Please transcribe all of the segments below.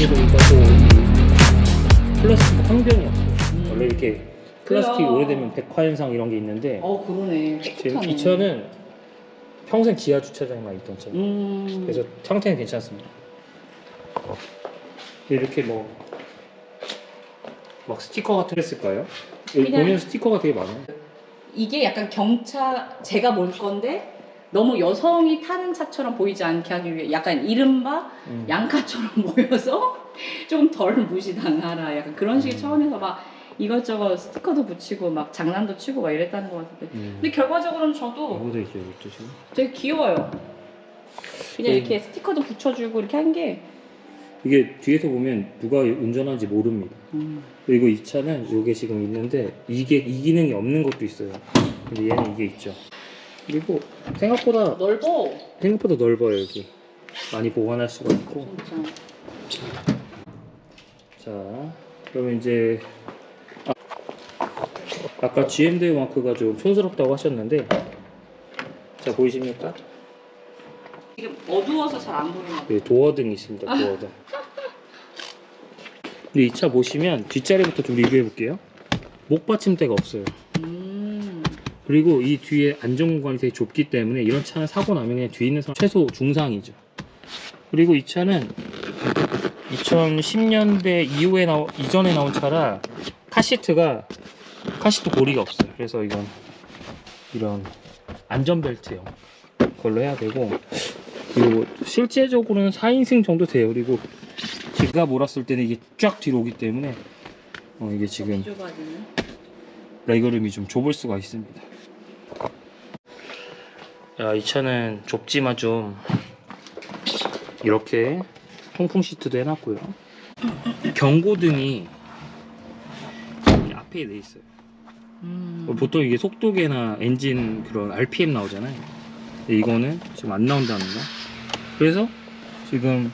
그리고 이것도 이 플라스틱 환경이 없어요. 원래 이렇게 플라스틱이 그래요. 오래되면 백화현상 이런 게 있는데 그러네. 지금 깨끗하네. 이 차는 평생 지하 주차장에만 있던 차예요. 그래서 상태는 괜찮습니다. 이렇게 막 스티커 같은 거 했을까요? 여기 그냥- 보면 스티커가 되게 많아요. 이게 약간 경차 제가 몰 건데 너무 여성이 타는 차처럼 보이지 않게 하기 위해 약간 이른바 양카처럼 보여서 좀 덜 무시당하라 약간 그런 식의 차원에서 막 이것저것 스티커도 붙이고 막 장난도 치고 막 이랬다는 것 같은데 근데 결과적으로는 저도 이거도 있죠, 이것도 지금. 되게 귀여워요. 그냥 이렇게 스티커도 붙여주고 이렇게 한 게 이게 뒤에서 보면 누가 운전하는지 모릅니다. 그리고 이 차는 이게 지금 있는데 이 기능이 없는 것도 있어요. 근데 얘는 이게 있죠. 그리고 생각보다 넓어요. 여기 많이 보관할 수가 있고. 진짜. 자, 그러면 이제 아까 GM대유 마크가 좀 촌스럽다고 하셨는데, 자 보이십니까? 지금 어두워서 잘 안 보이나 봐요. 여기 도어등이 있습니다. 도어등. 근데 이 차 보시면 뒷자리부터 좀 리뷰해 볼게요. 목 받침대가 없어요. 그리고 이 뒤에 안전 공간이 되게 좁기 때문에 이런 차는 사고 나면 그냥 뒤에 있는 사람 최소 중상이죠. 그리고 이 차는 2010년대 이전에 나온 차라 카시트 고리가 없어요. 그래서 이건 이런 안전벨트형 걸로 해야 되고, 그리고 실제적으로는 4인승 정도 돼요. 그리고 제가 몰았을 때는 이게 쫙 뒤로 오기 때문에 이게 지금 레그룸이 좀 좁을 수가 있습니다. 자, 이 차는 좁지만 좀 이렇게 통풍 시트도 해놨고요. 경고등이 앞에 돼 있어요. 보통 이게 속도계나 엔진 그런 RPM 나오잖아요. 근데 이거는 지금 안 나온다는 거. 그래서 지금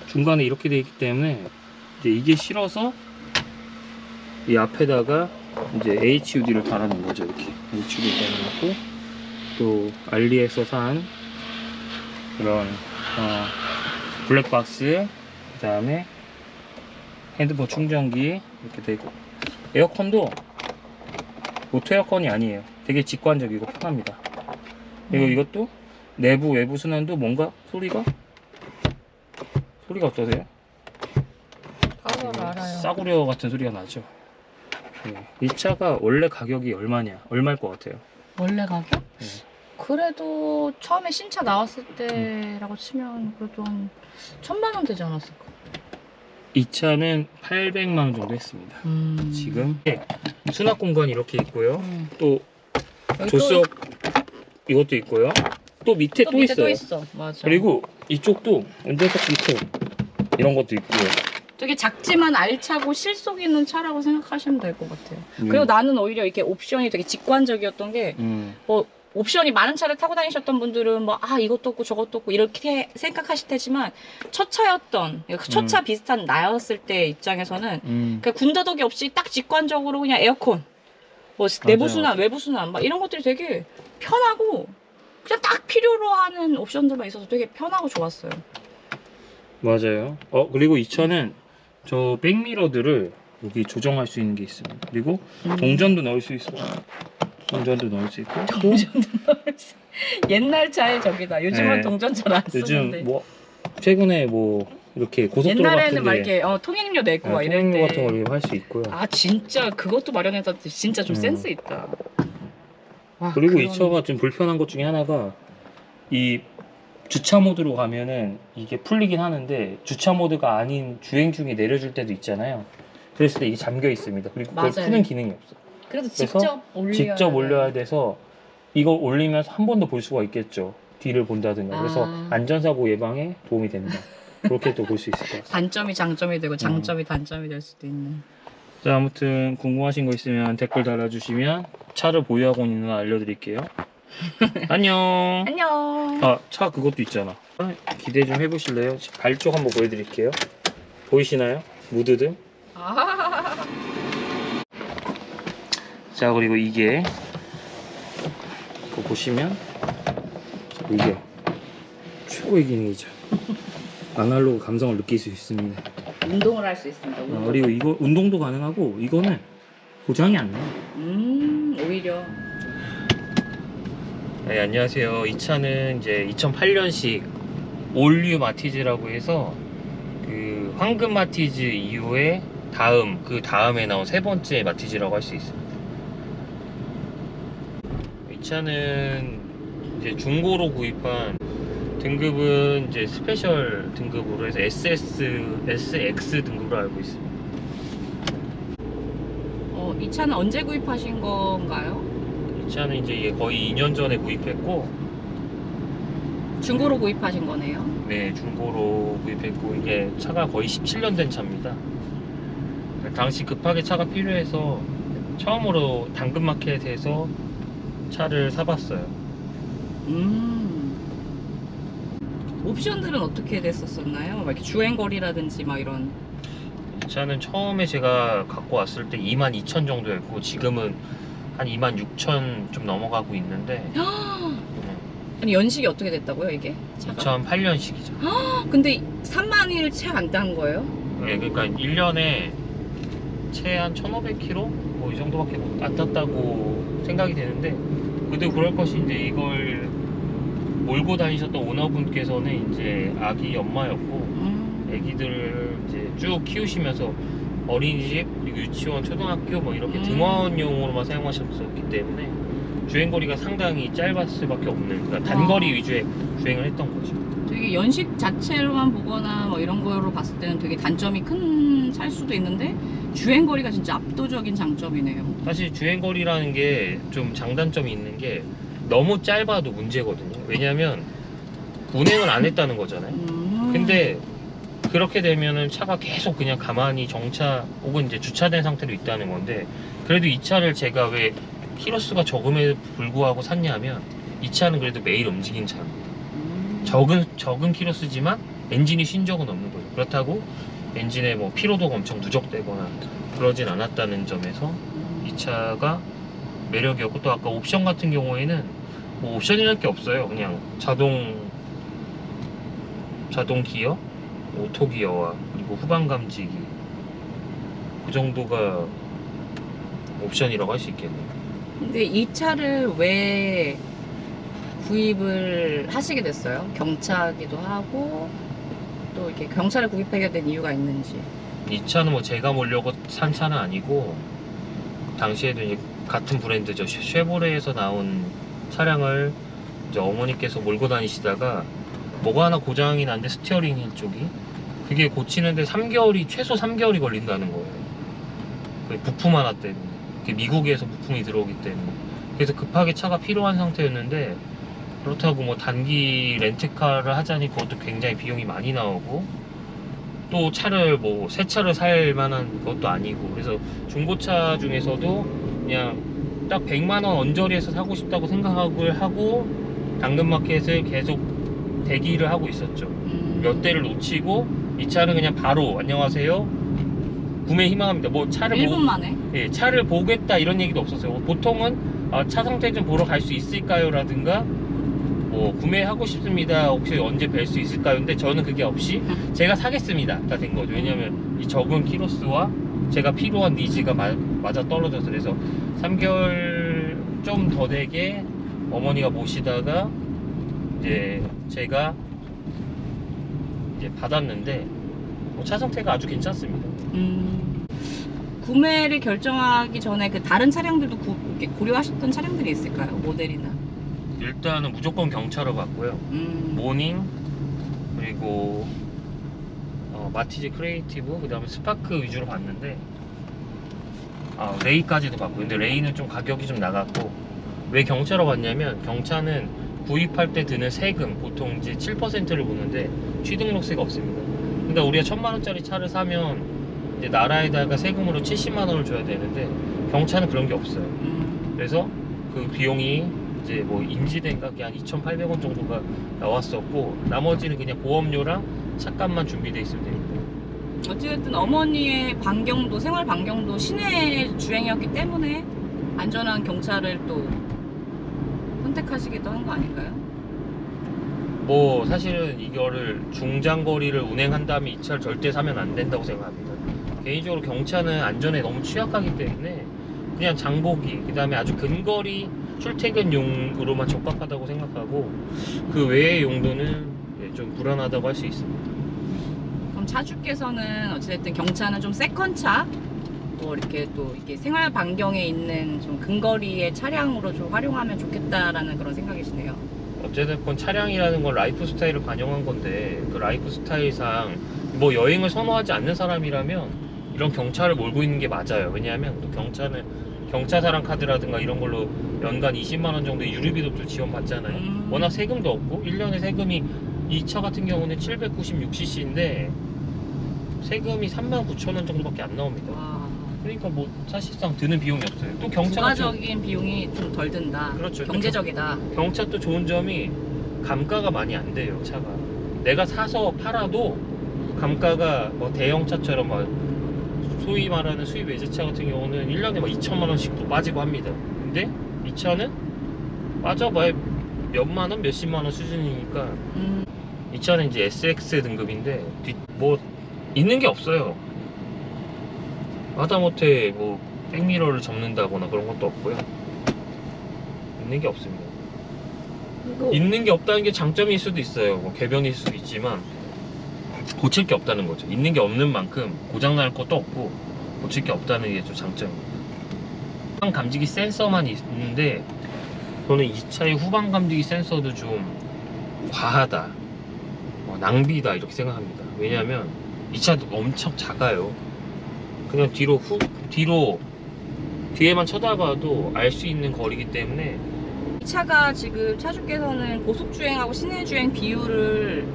중간에 이렇게 돼 있기 때문에 이제 이게 싫어서 이 앞에다가 이제 HUD를 달아놓은 거죠. 이렇게 HUD를 달아놓고, 또 알리에서 산 그런 블랙박스, 그 다음에 핸드폰 충전기 이렇게 되고, 에어컨도 오토 에어컨이 아니에요. 되게 직관적이고 편합니다. 그리고 이것도 내부 외부 순환도 뭔가 소리가 어떠세요? 알아요. 싸구려 같은 소리가 나죠. 네. 이 차가 원래 가격이 얼마일 것 같아요? 원래 가격? 네. 그래도 처음에 신차 나왔을 때라고 치면 그래도 한 1,000만 원 되지 않았을까? 이 차는 800만 원 정도 했습니다. 지금 수납 공간이 이렇게 있고요. 또 조수석 이것도 있고요. 또 밑에 또 있어요. 또 있어. 맞아. 그리고 이쪽도 운전석 밑에 이런 것도 있고요. 되게 작지만 알차고 실속 있는 차라고 생각하시면 될 것 같아요. 그리고 나는 오히려 이렇게 옵션이 되게 직관적이었던 게 옵션이 많은 차를 타고 다니셨던 분들은 이것도 없고 저것도 없고 이렇게 생각하실 테지만 첫 차였던 첫 차 비슷한 나였을 때 입장에서는 군더더기 없이 딱 직관적으로 그냥 에어컨, 내부 순환, 외부 순환 이런 것들이 되게 편하고 그냥 딱 필요로 하는 옵션들만 있어서 되게 편하고 좋았어요. 맞아요. 그리고 이 차는 저 백미러들을 여기 조정할 수 있는 게 있습니다. 그리고 동전도 넣을 수 있어요. 동전도 넣을 수 있고. 옛날 차의 적이다. 요즘은 네. 동전 잘 안 쓰는데. 요즘 최근에 이렇게 고속도로 옛날에는 같은데 이렇게 통행료 내고 막 이럴 통행료 때. 같은 걸 할 수 있고요. 진짜 그것도 마련해서 진짜 좀 센스 있다. 그리고 이 차가 좀 불편한 것 중에 하나가 이 주차 모드로 가면은 이게 풀리긴 하는데 주차 모드가 아닌 주행 중에 내려줄 때도 있잖아요. 그랬을 때 이게 잠겨 있습니다. 그리고 그걸 맞아요. 푸는 기능이 없어. 그래도 그래서 직접 올려야 돼서 이거 올리면서 한 번 더 볼 수가 있겠죠. 뒤를 본다든가. 그래서 안전사고 예방에 도움이 됩니다. 그렇게 또 볼 수 있을 것 같습니다. 단점이 장점이 되고 장점이 단점이 될 수도 있는. 자, 아무튼 궁금하신 거 있으면 댓글 달아주시면 차를 보유하고 있는 거 알려드릴게요. 안녕. 안녕. 차 그것도 있잖아. 기대 좀 해보실래요? 발쪽 한번 보여드릴게요. 보이시나요? 무드등. 자, 그리고 이게 그거 보시면 이게 최고의 기능이죠. 아날로그 감성을 느낄 수 있습니다. 운동을 할 수 있습니다. 운동. 그리고 이거 운동도 가능하고 이거는 고장이 안 나요. 오히려. 네, 안녕하세요. 이 차는 이제 2008년식 올뉴 마티즈라고 해서 그 황금 마티즈 이후에 그 다음에 나온 세 번째 마티즈라고 할 수 있습니다. 이 차는 이제 중고로 구입한 등급은 이제 스페셜 등급으로 해서 SX 등급으로 알고 있습니다. 이 차는 언제 구입하신 건가요? 이 차는 이제 거의 2년 전에 구입했고, 중고로 구입하신 거네요. 네, 중고로 구입했고, 이게 차가 거의 17년 된 차입니다. 당시 급하게 차가 필요해서 처음으로 당근마켓에서 차를 사봤어요. 옵션들은 어떻게 됐었나요? 막 이렇게 주행거리라든지 막 이런. 이 차는 처음에 제가 갖고 왔을 때 22,000 정도였고, 지금은 한 26,000 좀 넘어가고 있는데, 아니 연식이 어떻게 됐다고요 이게? 차가? 2008년식이죠. 근데 3만일 채 안 딴 거예요? 네, 그러니까 1년에 채 한 1,500km? 뭐 이 정도밖에 안 탔다고 생각이 되는데, 그래도 그럴 것이 이제 이걸 몰고 다니셨던 오너분께서는 이제 아기 엄마였고, 애기들을 이제 쭉 키우시면서 어린이집, 그리고 유치원, 초등학교 뭐 이렇게 등원용으로만 사용하셨었기 때문에 주행거리가 상당히 짧았을 수밖에 없는, 그러니까 단거리 위주의 주행을 했던 거죠. 되게 연식 자체로만 보거나 뭐 이런 거로 봤을 때는 되게 단점이 큰 차일 수도 있는데 주행거리가 진짜 압도적인 장점이네요. 사실 주행거리라는 게 좀 장단점이 있는 게 너무 짧아도 문제거든요. 왜냐면 운행을 안 했다는 거잖아요. 근데 그렇게 되면은 차가 계속 그냥 가만히 정차 혹은 이제 주차된 상태로 있다는 건데, 그래도 이 차를 제가 왜 키로수가 적음에 불구하고 샀냐면, 이 차는 그래도 매일 움직인 차입니다. 적은 키로수지만 엔진이 쉰 적은 없는 거죠. 그렇다고 엔진에 뭐 피로도가 엄청 누적되거나 그러진 않았다는 점에서 이 차가 매력이었고, 또 아까 옵션 같은 경우에는 뭐 옵션이랄 게 없어요. 그냥 자동 기어, 오토 기어와 그리고 후방 감지기, 그 정도가 옵션이라고 할 수 있겠네요. 근데 이 차를 왜 구입을 하시게 됐어요? 경차기도 하고 또 이렇게 경차를 구입하게 된 이유가 있는지. 이 차는 뭐 제가 몰려고 산 차는 아니고, 당시에도 이제 같은 브랜드죠, 쉐보레에서 나온 차량을 이제 어머니께서 몰고 다니시다가 뭐가 하나 고장이 났는데, 스티어링 휠 쪽이, 그게 고치는데 최소 3개월이 걸린다는 거예요. 그 부품 하나 때문에. 미국에서 부품이 들어오기 때문에. 그래서 급하게 차가 필요한 상태였는데, 그렇다고 뭐 단기 렌트카를 하자니 그것도 굉장히 비용이 많이 나오고, 또 차를 뭐 새 차를 살 만한 것도 아니고, 그래서 중고차 중에서도 그냥 딱 100만원 언저리에서 사고 싶다고 생각을 하고 당근마켓을 계속 대기를 하고 있었죠. 몇 대를 놓치고, 이 차는 그냥 바로 안녕하세요, 구매 희망합니다. 뭐 차를 1분 만에? 예, 차를 보겠다 이런 얘기도 없었어요. 보통은 차 상태 좀 보러 갈 수 있을까요? 라든가 뭐 구매하고 싶습니다. 혹시 언제 뵐 수 있을까요? 근데 저는 그게 없이 제가 사겠습니다 가 된 거죠. 왜냐면 이 적은 키로수와 제가 필요한 니즈가 맞아 떨어져서. 그래서 3개월 좀 더 되게 어머니가 모시다가 이제 제가 이제 받았는데, 차 상태가 아주 괜찮습니다. 구매를 결정하기 전에 그 다른 차량들도 이렇게 고려하셨던 차량들이 있을까요? 모델이나? 일단은 무조건 경차로 봤고요. 모닝, 그리고 마티즈 크리에이티브, 그 다음에 스파크 위주로 봤는데, 레이까지도 봤고. 근데 레이는 좀 가격이 좀 나갔고. 왜 경차로 봤냐면, 경차는 구입할 때 드는 세금 보통 이제 7%를 보는데 취등록세가 없습니다. 그러니까 우리가 1,000만원짜리 차를 사면 이제 나라에다가 세금으로 70만원을 줘야 되는데, 경차는 그런 게 없어요. 그래서 그 비용이 이제 뭐 인지된 가격이 한 2,800원 정도가 나왔었고, 나머지는 그냥 보험료랑 차값만 준비되어 있으면 됩니다. 어찌됐든 어머니의 반경도, 생활 반경도 시내 주행이었기 때문에 안전한 경차를 또 선택하시기도 한 거 아닌가요? 뭐 사실은 이거를 중장거리를 운행한다면 이 차를 절대 사면 안 된다고 생각합니다. 개인적으로 경차는 안전에 너무 취약하기 때문에 그냥 장보기, 그 다음에 아주 근거리 출퇴근용으로만 적합하다고 생각하고 그 외의 용도는 좀 불안하다고 할 수 있습니다. 그럼 차주께서는 어찌됐든 경차는 좀 세컨차, 뭐 이렇게 또 이게 생활 반경에 있는 좀 근거리의 차량으로 좀 활용하면 좋겠다라는 그런 생각이시네요. 어쨌든 차량이라는 건 라이프 스타일을 반영한 건데 그 라이프 스타일상 뭐 여행을 선호하지 않는 사람이라면 이런 경차를 몰고 있는 게 맞아요. 왜냐하면 또 경차는 경차사랑 카드라든가 이런 걸로 연간 20만원 정도의 유류비도 또 지원받잖아요. 워낙 세금도 없고 1년에 세금이 이 차 같은 경우는 796cc인데 세금이 39,000원 정도밖에 안 나옵니다. 와, 그러니까 뭐 사실상 드는 비용이 없어요. 또 경차가 부가적인 비용이 좀 덜 든다. 그렇죠. 경제적이다. 경차 또 좋은 점이 감가가 많이 안 돼요. 차가 내가 사서 팔아도 감가가 뭐 대형차처럼 막 소위 말하는 수입 외제차 같은 경우는 1년에 막 2천만 원씩도 빠지고 합니다. 근데 이 차는 빠져봐야 몇만 원, 몇십만 원 수준이니까 이 차는 이제 SX 등급인데 뭐 있는 게 없어요. 하다못해 뭐 백미러를 접는다거나 그런 것도 없고요. 있는 게 없습니다. 있는 게 없다는 게 장점일 수도 있어요. 뭐 개변일 수도 있지만 고칠 게 없다는 거죠. 있는 게 없는 만큼 고장날 것도 없고 고칠 게 없다는 게 좀 장점입니다. 후방 감지기 센서만 있는데 저는 이 차의 후방 감지기 센서도 좀 과하다, 낭비다 이렇게 생각합니다. 왜냐하면 이 차도 엄청 작아요. 그냥 뒤에만 쳐다봐도 알 수 있는 거리이기 때문에. 이 차가 지금 차주께서는 고속주행하고 시내주행 비율을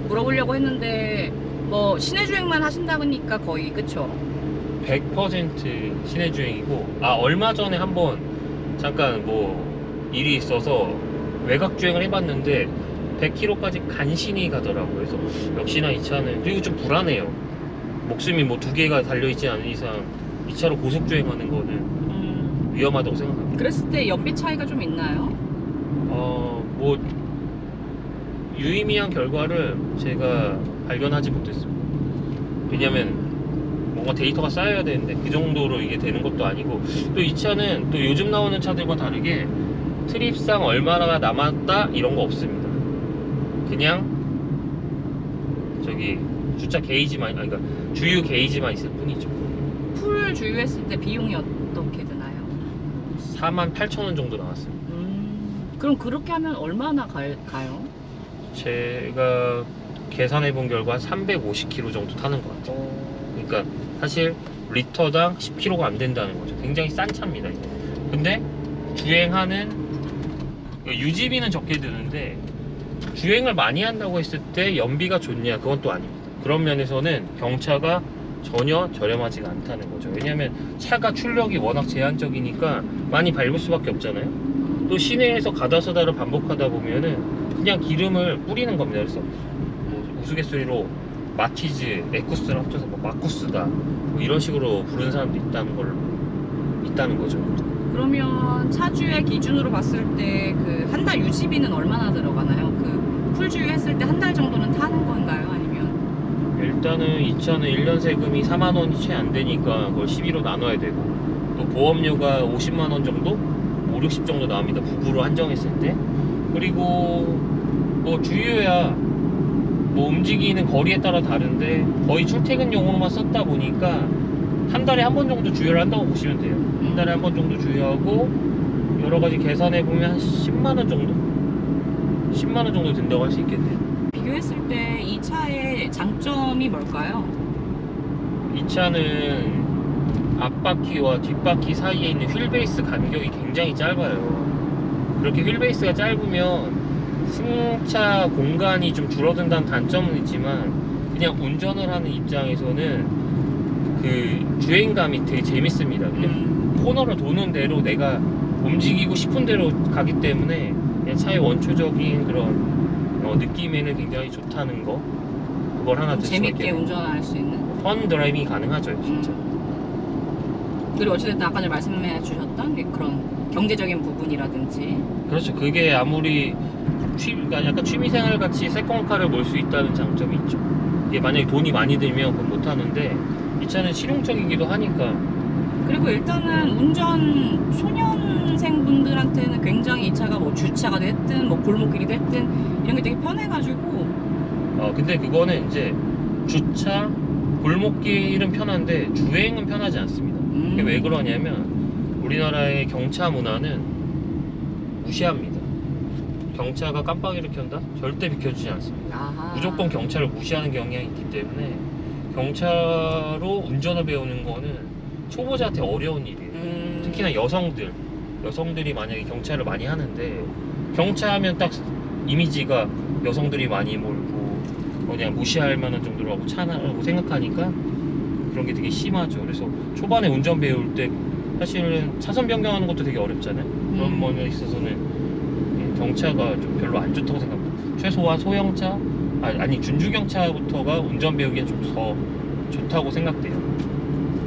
물어보려고 했는데 뭐 시내주행만 하신다니까 거의 그쵸? 100% 시내주행이고, 얼마 전에 한번 잠깐 뭐 일이 있어서 외곽주행을 해봤는데 100km까지 간신히 가더라고요. 그래서 역시나 이 차는, 그리고 좀 불안해요. 목숨이 뭐 두 개가 달려있지 않은 이상 이 차로 고속주행하는 거는 위험하다고 생각합니다. 그랬을 때 연비 차이가 좀 있나요? 뭐 유의미한 결과를 제가 발견하지 못했습니다. 왜냐면 뭔가 데이터가 쌓여야 되는데 그 정도로 이게 되는 것도 아니고, 또 이 차는 또 요즘 나오는 차들과 다르게 트립상 얼마나 남았다 이런 거 없습니다. 그냥 저기 주차 게이지만, 그러니까 주유 게이지만 있을 뿐이죠. 풀 주유했을 때 비용이 어떻게 드나요? 48,000원 정도 나왔습니다. 그럼 그렇게 하면 얼마나 가요? 제가 계산해 본 결과 350km 정도 타는 것 같아요. 그러니까 사실 리터당 10km가 안 된다는 거죠. 굉장히 싼 차입니다. 이거. 근데 주행하는 유지비는 적게 드는데 주행을 많이 한다고 했을 때 연비가 좋냐, 그건 또 아닙니다. 그런 면에서는 경차가 전혀 저렴하지가 않다는 거죠. 왜냐하면 차가 출력이 워낙 제한적이니까 많이 밟을 수밖에 없잖아요. 또 시내에서 가다서다를 반복하다 보면은 그냥 기름을 뿌리는 겁니다. 그래서 뭐 우스갯소리로 마티즈, 에쿠스를 합쳐서 뭐 마쿠스다 뭐 이런 식으로 부르는 사람도 있다는 거죠. 그러면 차주의 기준으로 봤을 때 그 한 달 유지비는 얼마나 들어가나요? 그 풀주유 했을 때 한 달 정도는 타는 건가요? 아니면? 일단은 이 차는 1년 세금이 4만 원이 채 안 되니까 그걸 12로 나눠야 되고, 또 보험료가 50만 원 정도? 5, 60 정도 나옵니다. 부부로 한정했을 때. 그리고 뭐 주유야 뭐 움직이는 거리에 따라 다른데 거의 출퇴근용으로만 썼다 보니까 한 달에 한 번 정도 주유를 한다고 보시면 돼요. 한 달에 한 번 정도 주유하고 여러 가지 계산해 보면 한 10만 원 정도? 10만 원 정도 든다고 할 수 있겠네요. 비교했을 때 이 차의 장점이 뭘까요? 이 차는 앞바퀴와 뒷바퀴 사이에 있는 휠베이스 간격이 굉장히 짧아요. 그렇게 휠베이스가 짧으면 승차 공간이 좀 줄어든다는 단점은 있지만 그냥 운전을 하는 입장에서는 그 주행감이 되게 재밌습니다. 그냥 코너를 도는 대로 내가 움직이고 싶은 대로 가기 때문에 그냥 차의 원초적인 그런 느낌에는 굉장히 좋다는 거, 그걸 하나 들 수가 재밌게 있겠네요. 운전할 수 있는? 펀 드라이빙이 가능하죠 진짜. 그리고 어쨌든 아까 전에 말씀해 주셨던 그런 경제적인 부분이라든지. 그렇죠. 그게 아무리 그러니까 약간 취미생활 같이 세컨카를 몰 수 있다는 장점이 있죠. 이게 만약에 돈이 많이 들면 그건 못 하는데 이 차는 실용적이기도 하니까. 그리고 일단은 운전 초년생분들한테는 굉장히 이 차가 뭐 주차가 됐든 뭐 골목길이 됐든 이런 게 되게 편해가지고. 근데 그거는 이제 주차, 골목길은 편한데 주행은 편하지 않습니다. 그게 왜 그러냐면 우리나라의 경차 문화는 무시합니다. 경차가 깜빡이를 켠다? 절대 비켜주지 않습니다. 아하. 무조건 경차를 무시하는 경향이 있기 때문에 경차로 운전을 배우는 거는 초보자한테 어려운 일이에요. 특히나 여성들이 만약에 경차를 많이 하는데 경차하면 딱 이미지가 여성들이 많이 몰고 그냥 무시할 만한 정도로 하고 차라고 생각하니까 그런 게 되게 심하죠. 그래서 초반에 운전 배울 때 사실은 차선 변경하는 것도 되게 어렵잖아요. 그런 면에 있어서는 경차가 좀 별로 안 좋다고 생각합니다. 최소한 소형차, 아니 준주경차부터가 운전 배우기엔 좀 더 좋다고 생각돼요.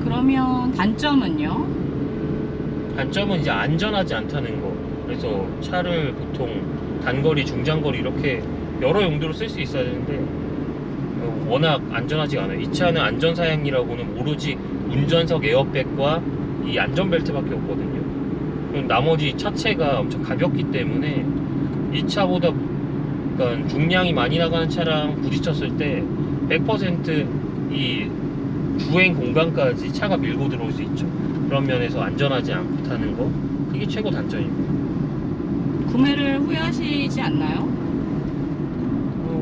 그러면 단점은요? 단점은 이제 안전하지 않다는 거. 그래서 차를 보통 단거리, 중장거리 이렇게 여러 용도로 쓸 수 있어야 되는데 워낙 안전하지가 않아요. 이 차는 안전사양이라고는 오로지 운전석 에어백과 이 안전벨트밖에 없거든요. 그럼 나머지 차체가 엄청 가볍기 때문에 이 차보다 그러니까 중량이 많이 나가는 차랑 부딪혔을 때 100% 이 주행 공간까지 차가 밀고 들어올 수 있죠. 그런 면에서 안전하지 않다는 거, 그게 최고 단점입니다. 구매를 후회하시지 않나요?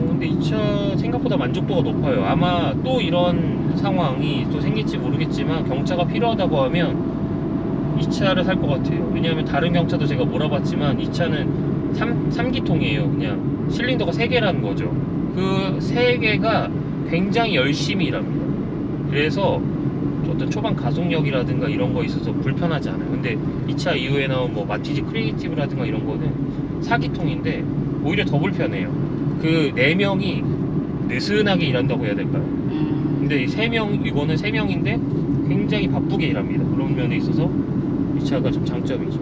근데 이 차 생각보다 만족도가 높아요. 아마 또 이런 상황이 또 생길지 모르겠지만 경차가 필요하다고 하면 이 차를 살 것 같아요. 왜냐하면 다른 경차도 제가 몰아봤지만 이 차는 3기통이에요. 그냥 실린더가 3개라는 거죠. 그 3개가 굉장히 열심히 일합니다. 그래서 어떤 초반 가속력이라든가 이런 거 있어서 불편하지 않아요. 근데 이 차 이후에 나온 뭐 마티즈 크리에이티브라든가 이런 거는 4기통인데 오히려 더 불편해요. 그 4명이 느슨하게 일한다고 해야 될까요? 근데 이 3명, 이거는 3명인데 굉장히 바쁘게 일합니다. 그런 면에 있어서 이 차가 좀 장점이죠.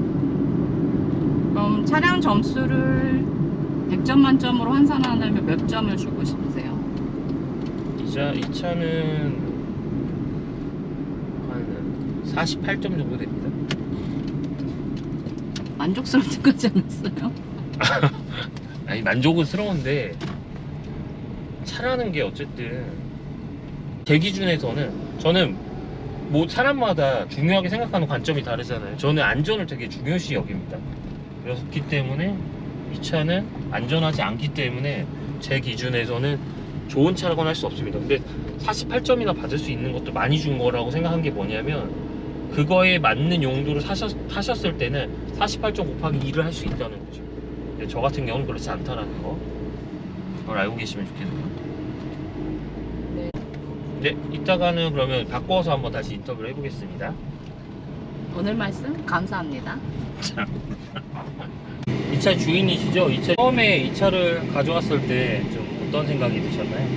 그럼 차량 점수를 100점 만점으로 환산한다면 몇 점을 주고 싶으세요? 이 차는 한 48점 정도 됩니다. 만족스럽지 않지 않았어요? 아니 만족은 스러운데 차라는 게 어쨌든 제 기준에서는 저는 뭐 사람마다 중요하게 생각하는 관점이 다르잖아요. 저는 안전을 되게 중요시 여깁니다. 그렇기 때문에 이 차는 안전하지 않기 때문에 제 기준에서는 좋은 차라고는 할 수 없습니다. 근데 48점이나 받을 수 있는 것도 많이 준 거라고 생각한 게 뭐냐면 그거에 맞는 용도로 타셨을 때는 48점 곱하기 2를 할 수 있다는 거죠. 근데 저 같은 경우는 그렇지 않다라는 거, 그걸 알고 계시면 좋겠네요. 네, 이따가는 그러면 바꿔서 한번 다시 인터뷰를 해보겠습니다. 오늘 말씀 감사합니다. 이 차 주인이시죠? 처음에 이 차를 가져왔을 때 좀 어떤 생각이 드셨나요?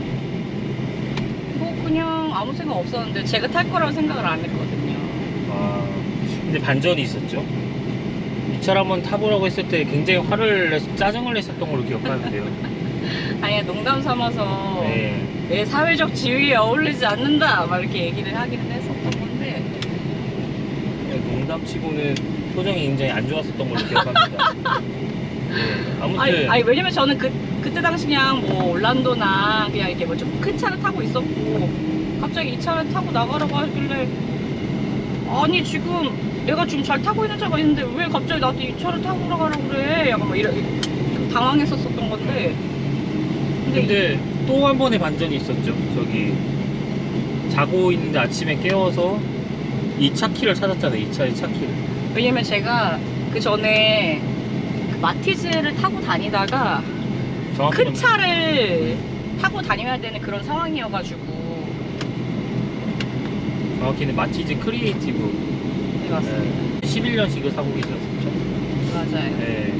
뭐 그냥 아무 생각 없었는데 제가 탈 거라고 생각을 안 했거든요. 근데 반전이 있었죠. 이 차를 한번 타보라고 했을 때 굉장히 짜증을 냈었던 걸로 기억하는데요. 아니 농담 삼아서 네. 내 사회적 지위에 어울리지 않는다 막 이렇게 얘기를 하기는 했었던 건데 농담치고는 표정이 굉장히 안 좋았었던 걸로 기억합니다. 네, 아무튼 아니 왜냐면 저는 그때 당시 그냥 뭐 올란도나 그냥 이렇게 뭐 좀 큰 차를 타고 있었고 갑자기 이 차를 타고 나가라고 하길래 아니 지금 내가 지금 잘 타고 있는 차가 있는데 왜 갑자기 나한테 이 차를 타고 나가라고 그래 약간 뭐 이런 좀 당황했었던 건데 근데 또 한 번의 반전이 있었죠. 저기 자고 있는데 아침에 깨워서 이 차 키를 찾았잖아요. 이 차의 차 키를. 왜냐면 제가 그 전에 그 마티즈를 타고 다니다가 정확히는 큰 차를 타고 다녀야 되는 그런 상황이어가지고 정확히는 마티즈 크리에이티브 네, 맞습니다. 11년식을 사고 계셨었죠. 맞아요. 네.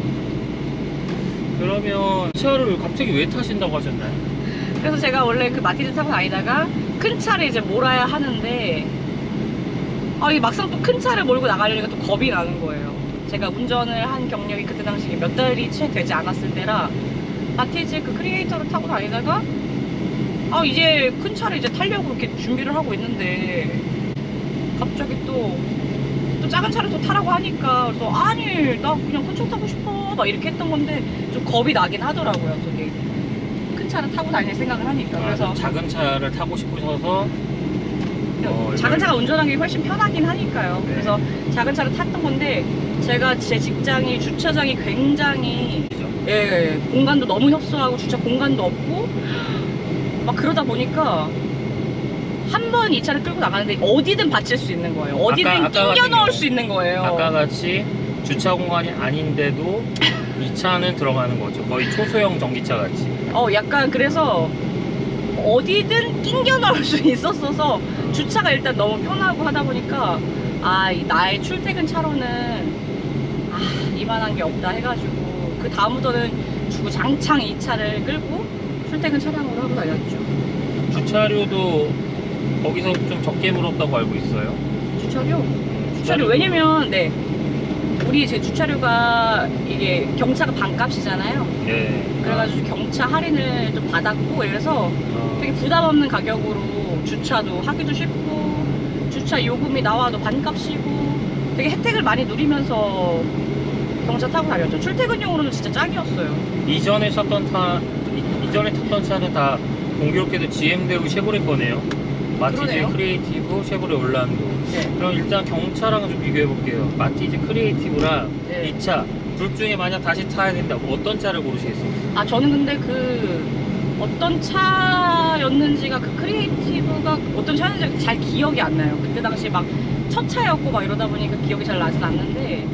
그러면 이 차를 갑자기 왜 타신다고 하셨나요? 그래서 제가 원래 그 마티즈 타고 다니다가 큰 차를 이제 몰아야 하는데 이 막상 또 큰 차를 몰고 나가려니까 또 겁이 나는 거예요. 제가 운전을 한 경력이 그때 당시에 몇 달이 채 되지 않았을 때라 마티즈 그 크리에이터를 타고 다니다가 아 이제 큰 차를 이제 타려고 이렇게 준비를 하고 있는데 갑자기 또 작은 차를 또 타라고 하니까 그래서 아니 나 그냥 큰 차 타고 싶어 막 이렇게 했던 건데 좀 겁이 나긴 하더라고요. 되게 큰 차를 타고 다닐 생각을 하니까. 그래서 작은 차를 타고 싶으셔서 작은 차가 운전하기 훨씬 편하긴 하니까요. 네. 그래서 작은 차를 탔던 건데 제가 제 직장이 주차장이 굉장히 예, 공간도 너무 협소하고 주차 공간도 없고 막 그러다 보니까 한 번 이 차를 끌고 나가는데 어디든 받칠 수 있는 거예요. 어디든 끼겨 넣을 수 있는 거예요. 아까 같이 주차 공간이 아닌데도 이 차는 들어가는 거죠. 거의 초소형 전기차 같이. 약간 그래서 어디든 끼겨 넣을 수 있었어서 주차가 일단 너무 편하고 하다 보니까 이 나의 출퇴근 차로는 이만한 게 없다 해가지고 그 다음부터는 주구장창 이 차를 끌고 출퇴근 차량으로 하고 다녔죠. 주차료도 거기서 좀 적게 물었다고 알고 있어요. 주차료 왜냐면 네 우리 제 주차료가 이게 경차가 반값이잖아요. 네. 그래가지고 경차 할인을 좀 받았고 그래서 되게 부담 없는 가격으로 주차도 하기도 쉽고 주차 요금이 나와도 반값이고 되게 혜택을 많이 누리면서 경차 타고 다녔죠. 출퇴근용으로는 진짜 짱이었어요. 이전에 탔던 차는 다 공교롭게도 GM대우 쉐보레 거네요. 마티즈 그러네요. 크리에이티브, 쉐보레 올란도. 네. 그럼 일단 경차랑 좀 비교해 볼게요. 마티즈 크리에이티브랑 네. 이 차 둘 중에 만약 다시 타야 된다고 어떤 차를 고르시겠습니까? 저는 근데 그 어떤 차였는지가 그 크리에이티브가 어떤 차였는지 잘 기억이 안 나요. 그때 당시 막 첫 차였고 막 이러다 보니까 기억이 잘 나진 않는데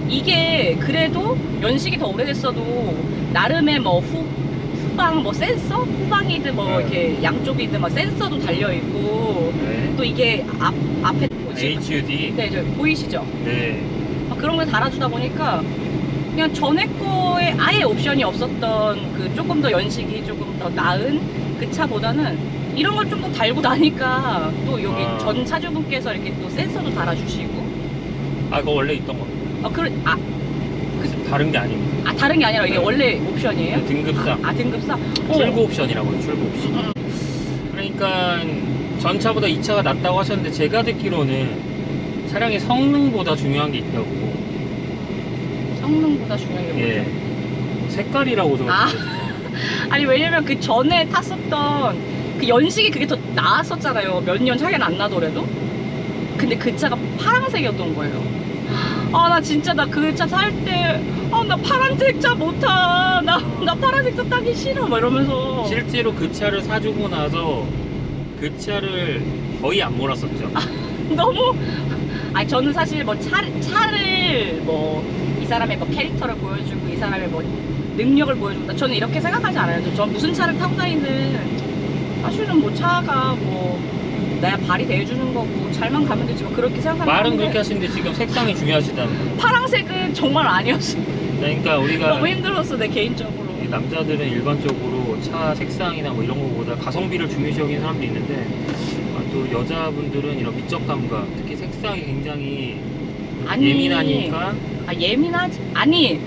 이게 그래도 연식이 더 오래됐어도 나름의 뭐 후방 뭐 센서? 후방이든 뭐 네. 이렇게 양쪽이든 막 센서도 달려있고 네. 또 이게 앞에 뭐지? HUD. 네, 저 보이시죠? 네. 막 그런 걸 달아주다 보니까 그냥 전에 거에 아예 옵션이 없었던 그 조금 더 연식이 조금 더 나은 그 차보다는 이런 걸 좀 더 달고 나니까 또 여기 전 차주분께서 이렇게 또 센서도 달아주시고 그거 원래 있던 거. 다른 게 아닙니다. 다른 게 아니라 이게 네. 원래 옵션이에요? 등급상. 등급상? 출고 옵션이라고 해요. 출고 옵션. 그러니까 전차보다 이 차가 낫다고 하셨는데 제가 듣기로는 차량의 성능보다 중요한 게 있다고. 성능보다 중요한 게 뭐죠? 예. 색깔이라고 좀. 아니 왜냐면 그 전에 탔었던 그 연식이 그게 더 나았었잖아요. 몇 년 차이가 안 나더라도. 근데 그 차가 파란색이었던 거예요. 나 진짜 나 그 차 살 때 나 파란색 차 못 타. 나 파란색 차 타기 싫어. 막 이러면서. 실제로 그 차를 사주고 나서 그 차를 거의 안 몰았었죠. 너무 저는 사실 뭐 차를 뭐 이 사람의 뭐 캐릭터를 보여주고 이 사람의 뭐 능력을 보여준다. 저는 이렇게 생각하지 않아요. 전 무슨 차를 타고 다니든 사실은 뭐 차가 뭐 내가 발이 대해주는 거고 잘만 가면 되지 뭐 그렇게 생각하는 말은 그렇게 하시는데 지금 색상이 중요하시다는. 파란색은 정말 아니었어. 그러니까 우리가 너무 힘들었어 내 개인적으로. 남자들은 일반적으로 차 색상이나 뭐 이런 거보다 가성비를 중요시 여기는 사람도 있는데 또 여자분들은 이런 미적 감각, 특히 색상이 굉장히 예민하니까. 예민하지? 아니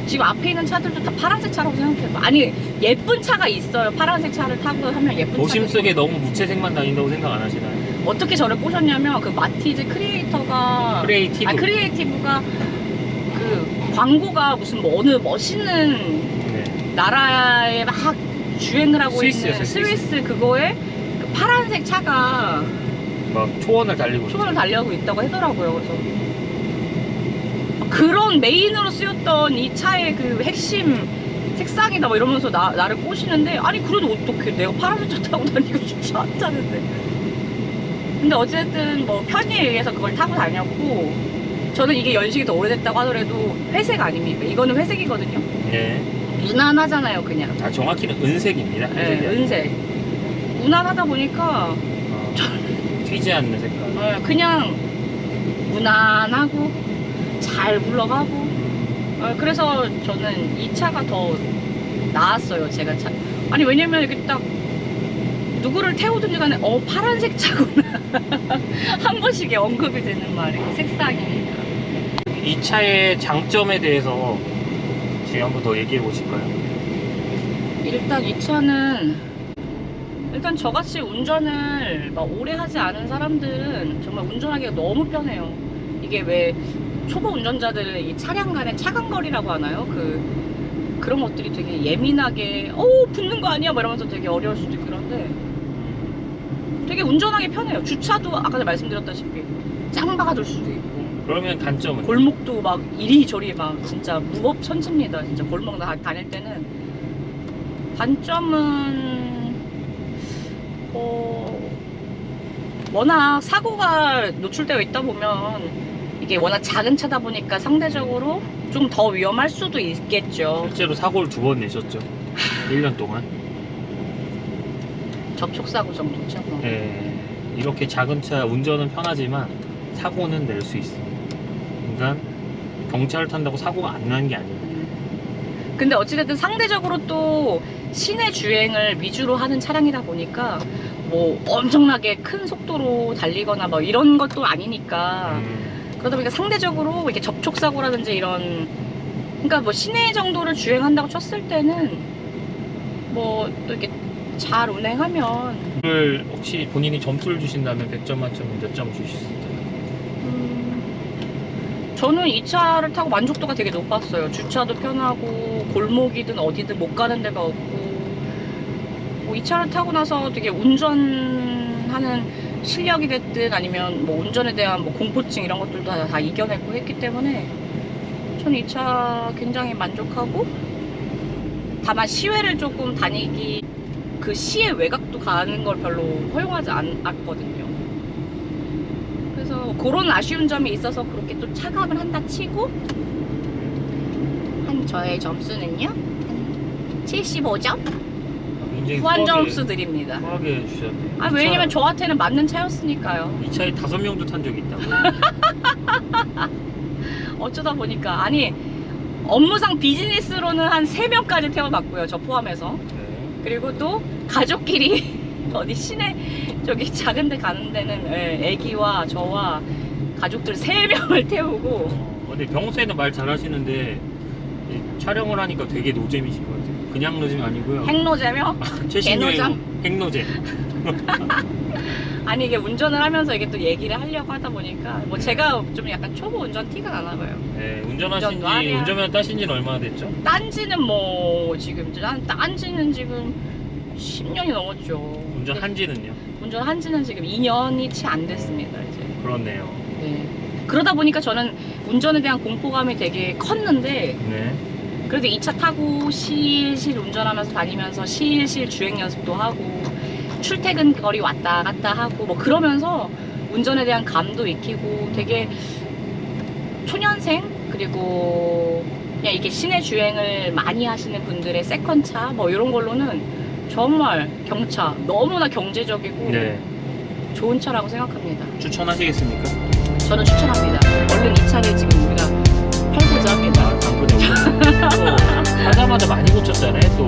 지금 앞에 있는 차들도 다 파란색 차라고 생각해봐. 아니 예쁜 차가 있어요. 파란색 차를 타고 하면 예쁜 도심 차가 속에 너무 무채색만 다닌다고 생각 안 하시나요? 어떻게 저를 꼬셨냐면 그 마티즈 크리에이터가 크리에이티브가 그 광고가 무슨 뭐 어느 멋있는 나라에 막 주행을 하고 있는 스위스 그거에 그 파란색 차가 막 초원을 달리고 있다고 하더라고요. 그래서 그런 메인으로 쓰였던 이 차의 그 핵심 색상이다 뭐 이러면서 나를 꼬시는데 아니 그래도 어떡해 내가 파란색 차 타고 다니고 싶지 않다는데. 근데 어쨌든 뭐 편의에 의해서 그걸 타고 다녔고 저는 이게 연식이 더 오래됐다고 하더라도 회색 아닙니까? 이거는 회색이거든요. 네. 무난하잖아요 그냥. 정확히는 은색입니다. 네, 은색. 무난하다 보니까 튀지 않는 색깔. 그냥 무난하고 잘 굴러가고 그래서 저는 이 차가 더 나았어요. 제가 아니 왜냐면 이렇게 딱 누구를 태우든지 간에 파란색 차구나 한 번씩 언급이 되는 말이 색상이니까. 이 차의 장점에 대해서 지금 한번 더 얘기해 보실까요? 일단 이 차는 일단 저같이 운전을 막 오래 하지 않은 사람들은 정말 운전하기가 너무 편해요. 이게 왜 초보 운전자들은 이 차량 간의 차간거리라고 하나요? 그런 것들이 되게 예민하게 붙는 거 아니야? 막 이러면서 되게 어려울 수도 있고 그런데 되게 운전하기 편해요. 주차도 아까 전에 말씀드렸다시피 짱 박아둘 수도 있고 그러면 단점은? 골목도 막 이리저리 막 진짜 무법천지입니다. 진짜 골목 다닐 때는. 단점은 워낙 사고가 노출되어 있다 보면 이게 워낙 작은 차다 보니까 상대적으로 좀 더 위험할 수도 있겠죠. 실제로 사고를 2번 내셨죠. 1년 동안. 접촉사고 정도죠. 뭐. 네, 이렇게 작은 차 운전은 편하지만 사고는 낼 수 있어요. 그러니까 경차를 탄다고 사고가 안 나는 게 아니에요. 근데 어찌됐든 상대적으로 또 시내 주행을 위주로 하는 차량이다 보니까 뭐 엄청나게 큰 속도로 달리거나 뭐 이런 것도 아니니까 그러다 보니까 상대적으로 이렇게 접촉사고라든지 이런 그러니까 뭐 시내 정도를 주행한다고 쳤을 때는 뭐 또 이렇게 잘 운행하면 이걸 혹시 본인이 점수를 주신다면 100점 만점에 몇 점 주실 수 있나요? 저는 이 차를 타고 만족도가 되게 높았어요. 주차도 편하고 골목이든 어디든 못 가는 데가 없고 뭐 이 차를 타고 나서 되게 운전하는 실력이 됐든 아니면 뭐 운전에 대한 뭐 공포증 이런 것들도 다 이겨내고 했기 때문에 저는 이 차 굉장히 만족하고 다만 시외를 조금 다니기 그 시의 외곽도 가는 걸 별로 허용하지 않았거든요. 그래서 그런 아쉬운 점이 있어서 그렇게 또 차감을 한다 치고 한 저의 점수는요 한 75점 굉장히 후한 점수 드립니다. 후하게 주셨네요. 아 왜냐면 저한테는 맞는 차였으니까요. 이 차에 5명도 탄 적이 있다고요? 어쩌다 보니까 아니 업무상 비즈니스로는 한 3명까지 태워봤고요. 저 포함해서. 네. 그리고 또 가족끼리 어디 시내 저기 작은 데 가는 데는 애기와 저와 가족들 3명을 태우고 근데 평소에는 말 잘하시는데 이 촬영을 하니까 되게 노잼이신 것 같아요. 그냥 노잼이 아니고요. 핵노잼이요? 최신형의 핵노잼. 아니 이게 운전을 하면서 이게 또 얘기를 하려고 하다 보니까 뭐 제가 좀 약간 초보 운전 티가 나나 봐요. 네, 운전하신 운전도 지 운전면 따신 지는 얼마나 됐죠? 딴지는 뭐 지금 딴지는 지금 10년이 넘었죠. 운전 근데 한지는요? 운전한 지는 지금 2년이 채 안 됐습니다 이제. 그렇네요. 네. 그러다 보니까 저는 운전에 대한 공포감이 되게 컸는데 네. 그래도 이 차 타고 실실 운전하면서 다니면서 실실 주행 연습도 하고 출퇴근 거리 왔다 갔다 하고 뭐 그러면서 운전에 대한 감도 익히고 되게 초년생 그리고 그냥 이렇게 시내 주행을 많이 하시는 분들의 세컨차 뭐 이런 걸로는 정말 경차 너무나 경제적이고 네. 좋은 차라고 생각합니다. 추천하시겠습니까? 저는 추천합니다. 얼른 이 차를 지금 우리가 팔고자 합니다. 당근에 또 하자마자 많이 고쳤잖아요. 또